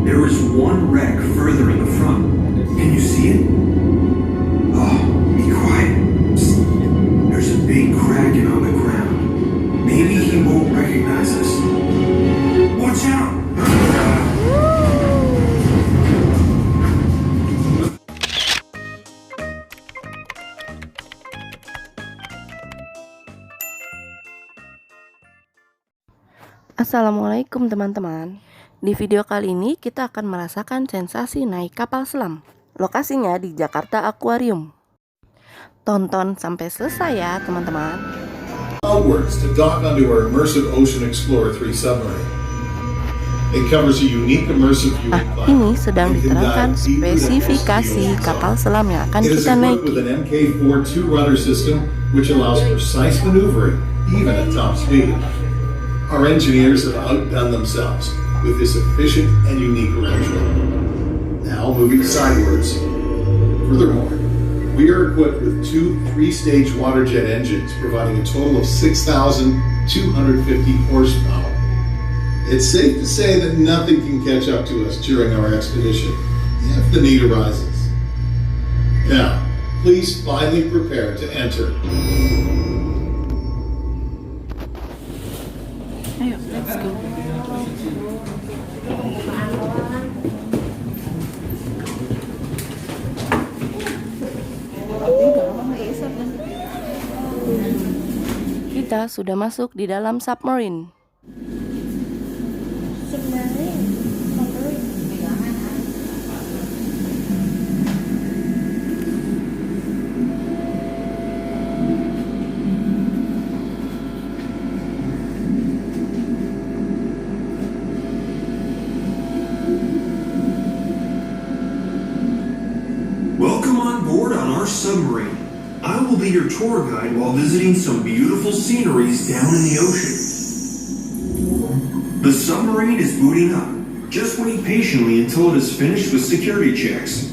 There is one wreck further in the front. Can you see it? Oh, be quiet. Psst. There's a big cracking on the ground. Maybe he won't recognize us. Watch out! Assalamualaikum teman-teman. Di video kali ini kita akan merasakan sensasi naik kapal selam. Lokasinya di Jakarta Aquarium. Tonton sampai selesai ya teman-teman. Outwards to dock onto our immersive Ocean Explorer 3 submarine. It covers a unique immersive viewing platform. Ini sedang diterangkan spesifikasi kapal selam yang akan kita naiki. It is equipped with an Mk4 two-rudder system which allows precise maneuvering even at top speed. Our engineers have outdone themselves with this efficient and unique arrangement. Now moving sidewards. Furthermore, we are equipped with two 3-stage water jet engines providing a total of 6,250 horsepower. It's safe to say that nothing can catch up to us during our expedition, if the need arises. Now, please finally prepare to enter. Ayo, let's go. Kita sudah masuk di dalam submarine. Welcome on board on our submarine. I will be your tour guide while visiting some beautiful sceneries down in the ocean. The submarine is booting up. Just wait patiently until it is finished with security checks.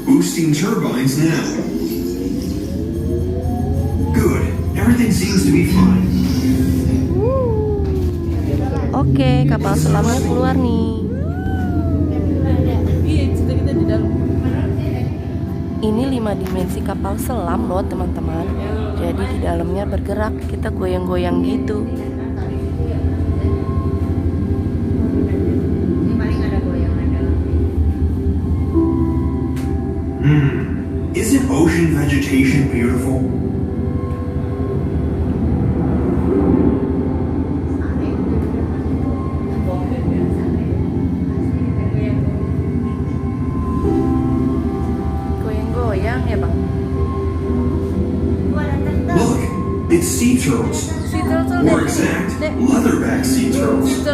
Boosting turbines now. Everything seems to be fine. Oke, kapal selamnya keluar nih. Ini 5 dimensi kapal selam loh teman-teman. Jadi di dalamnya bergerak, kita goyang-goyang gitu. Isn't ocean vegetation beautiful? Look, it's sea turtles. More exact, leatherback sea turtles.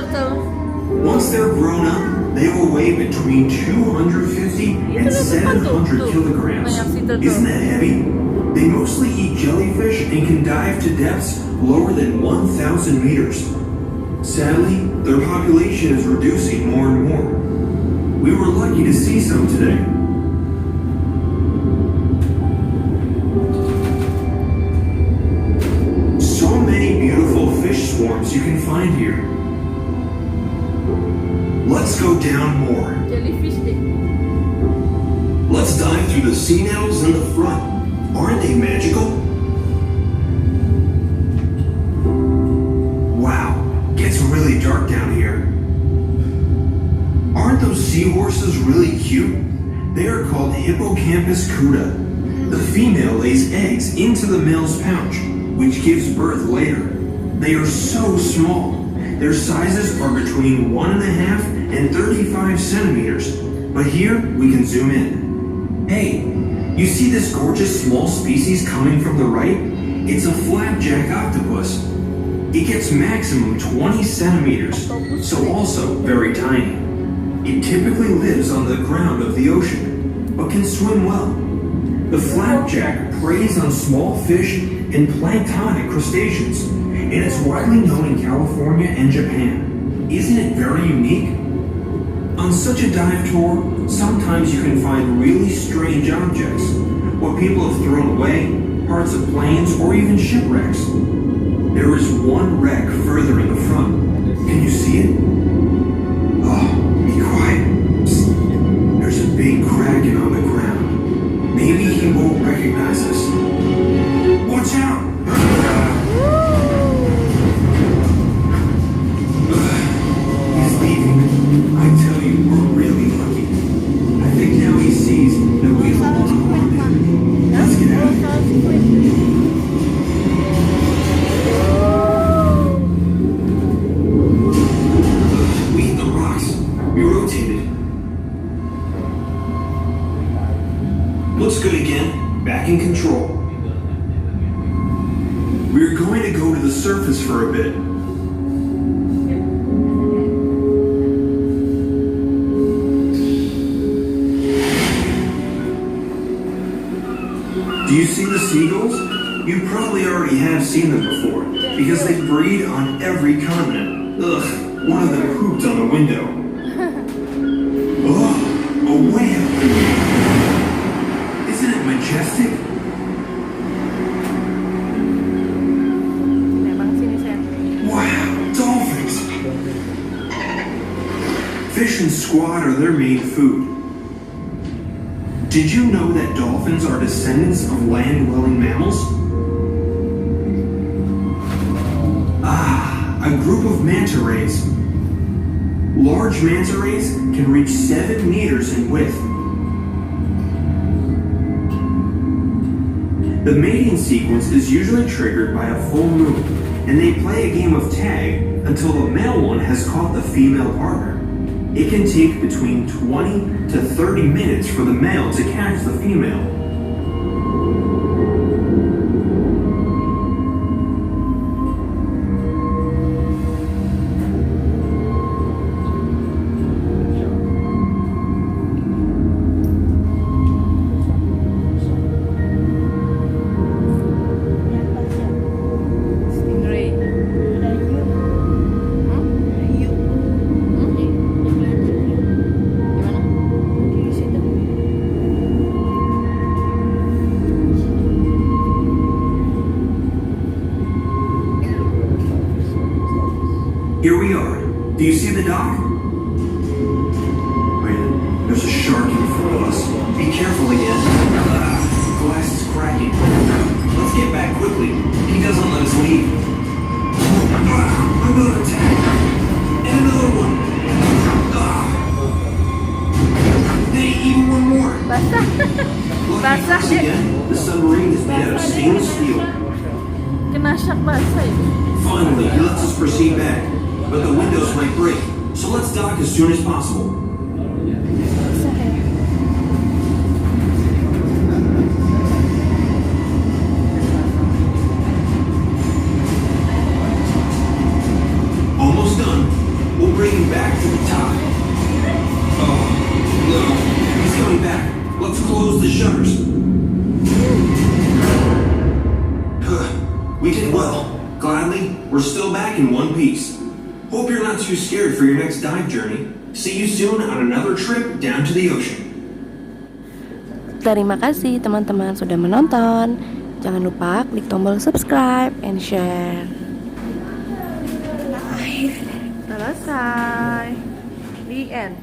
Once they're grown up, they will weigh between 250 and 700 kilograms. Isn't that heavy? They mostly eat jellyfish and can dive to depths lower than 1,000 meters. Sadly, their population is reducing more and more. We were lucky to see some today. Swarms you can find here. Let's go down more. Let's dive through the sea nettles in the front. Aren't they magical? Wow, gets really dark down here. Aren't those seahorses really cute? They are called Hippocampus cuda. The female lays eggs into the male's pouch, which gives birth later. They are so small. Their sizes are between 1.5 and 35 centimeters. But here we can zoom in. Hey, you see this gorgeous small species coming from the right? It's a flapjack octopus. It gets maximum 20 centimeters, so also very tiny. It typically lives on the ground of the ocean, but can swim well. The flapjack preys on small fish and planktonic crustaceans, and it's widely known in California and Japan. Isn't it very unique? On such a dive tour, sometimes you can find really strange objects. What people have thrown away, parts of planes, or even shipwrecks. There is one wreck further in the front. Can you see it? Oh, be quiet. Psst. There's a big cracking on the ground. Maybe he won't recognize us. Watch out! He's leaving. I tell you, we're really lucky. I think now he sees that we don't want to harm him. Let's get out of here. We hit the rocks. We rotated. Looks good again. Back in control. We're going to go to the surface for a bit. Do you see the seagulls? You probably already have seen them before, because they breed on every continent. Ugh, one of them pooped on the window. Oh, a whale! Isn't it majestic? Wow, dolphins! Fish and squid are their main food. Did you know that dolphins are descendants of land-dwelling mammals? A group of manta rays. Large manta rays can reach 7 meters in width. The mating sequence is usually triggered by a full moon, and they play a game of tag until the male one has caught the female partner. It can take between 20 to 30 minutes for the male to catch the female. Here we are. Do you see the dock? Man, there's a shark in front of us. Be careful again. Glass is cracking. Let's get back quickly. He doesn't let us leave. Another attack. And another one. Hey, even one more. Lucky for us again, the submarine is made out of stainless steel. Kena syak basah itu. Finally, he lets us proceed back. But the windows might break, so let's dock as soon as possible. Almost done. We'll bring him back to the top. Oh, no. He's coming back. Let's close the shutters. We did well. Gladly, we're still back in one piece. Hope you're not too scared for your next dive journey. See you soon on another trip down to the ocean. Terima kasih teman-teman sudah menonton. Jangan lupa klik tombol subscribe and share. Selesai. The end.